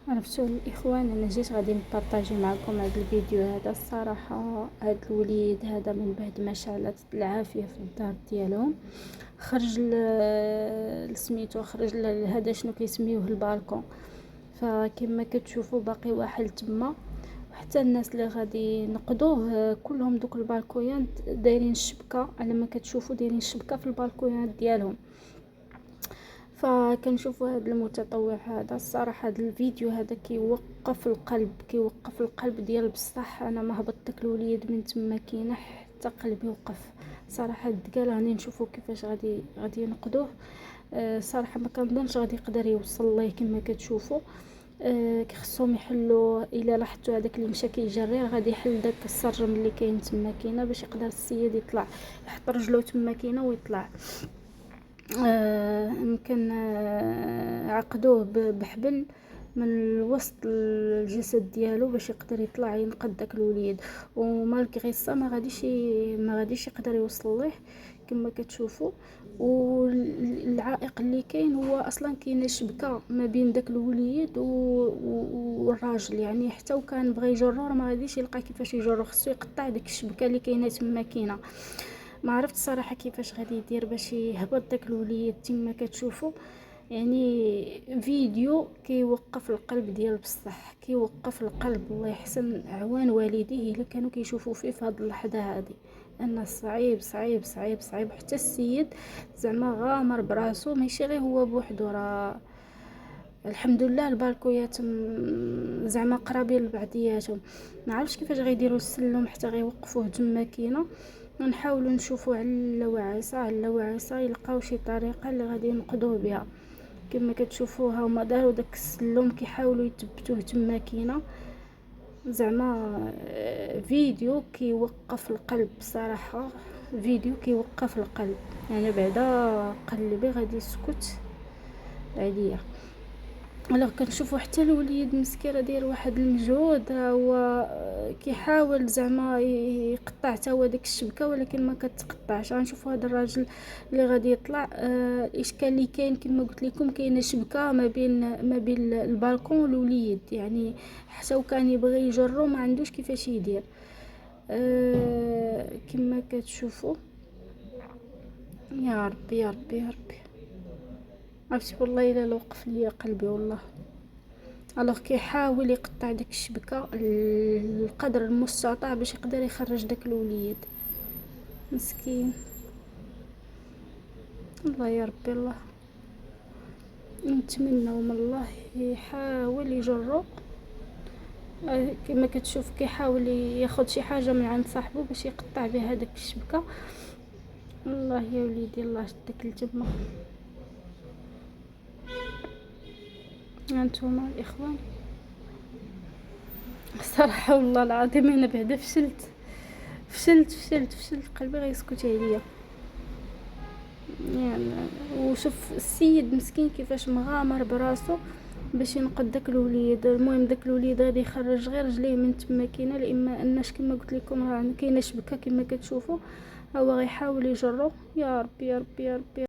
عرفتوا الاخوان، انا جيت غادي نبارطاجي معكم هذا الفيديو هذا. الصراحه هذا الوليد هذا من بعد ما شعلت العافيه في الدار ديالهم، خرج لسميتو، خرج هذا شنو كيسميوه البالكون. فكما كتشوفوا باقي واحد تما، وحتى الناس اللي غادي نقضوه كلهم دوك البالكويات دايرين الشبكه، على ما كتشوفوا دايرين الشبكه في البالكويات ديالهم. فكنشوفوا هذا المتطوع هذا، الصراحه هذا الفيديو هذا كيوقف القلب، كيوقف القلب ديال بصح. انا ما هبط داك الوليد من تما كاينه حتى قلبي وقف صراحه. الدقال راني نشوفوا كيفاش غادي ينقذوه. صراحه ما كنظنش غادي يقدر يوصل ليه كما كتشوفوا. خصهم يحلوا، الا لاحظتوا هذاك اللي مشى كيجري غادي يحل داك السرم اللي كاين تما كاينه باش يقدر السيد يطلع، يحط رجلو تما كاينه ويطلع. يمكن عقدوه بحبل من وسط الجسد ديالو باش يقدر يطلع ينقذ داك الوليد. ومالغري سا ما غاديش يقدر يوصل ليه كما كتشوفوا. والعائق اللي كاين هو اصلا كاينه شبكه ما بين داك الوليد والراجل، يعني حتى وكان بغى يجرو ما غاديش يلقى كيفاش يجرو، خصو يقطع ديك الشبكه اللي كاينه تما كاينه. ما عرفت صراحه كيفاش غادي يدير باش يهبط داك الوليد كما كتشوفوا. يعني فيديو كيوقف القلب ديال بصح، كيوقف القلب. الله يحسن عوان والديه الا كانوا كيشوفوا فيه في هذه اللحظه هذه، ان صعيب صعيب صعيب صعيب. حتى السيد زعما غامر براسو، ماشي غير هو بوحدو، راه الحمد لله البالكويات زعما قرابين لبعضياتهم. ما عرفتش كيفاش غيديروا السلم حتى غيوقفوه تما كاينه. نحاولوا نشوفوا على وعسى يلقاو شي طريقه اللي غادي ينقذوه بها. كما كتشوفوا هما داروا داك السلم كيحاولوا يثبتوه تما كاينه. زعما فيديو كيوقف القلب صراحه، فيديو كيوقف القلب. يعني بعدا قلبي غادي يسكت عليا. الا كنشوفوا حتى الوليد مسكين راه داير واحد المجهود، هو كيحاول زعما يقطع حتى هو ديك الشبكه ولكن ما كتقطعش. غنشوفوا هذا الراجل اللي غادي يطلع. الاشكال اللي كاين كما قلت لكم كاينه شبكه ما بين البالكون والوليد، يعني حتى وكان يبغي يجرو ما عندوش كيفاش يدير. كما كتشوفوا. يا ربي يا ربي يا ربي، عرفتي والله الا وقف ليا قلبي والله. الوغ كيحاول يقطع ديك الشبكه القدر المستطاع باش يقدر يخرج داك الوليد مسكين. الله يا ربي الله، نتمنى من الله يحاول يجرو. كما كتشوف كيحاول ياخذ شي حاجه من عند صاحبه باش يقطع بها داك الشبكه. الله يا وليدي الله شدك لتما. هانتوما الاخوان، صراحه والله العظيم انا بعدا فشلت قلبي غيسكت عليا. يعني وشوف السيد مسكين كيفاش مغامر براسو باش ينقذ داك الوليد. المهم داك الوليد غادي يخرج غير رجليه من تما كاينه، لاما اناش كما قلت لكم راه كاينه شبكه كما كتشوفوا. هو غيحاول يجرو. يا ربي يا ربي يا ربي.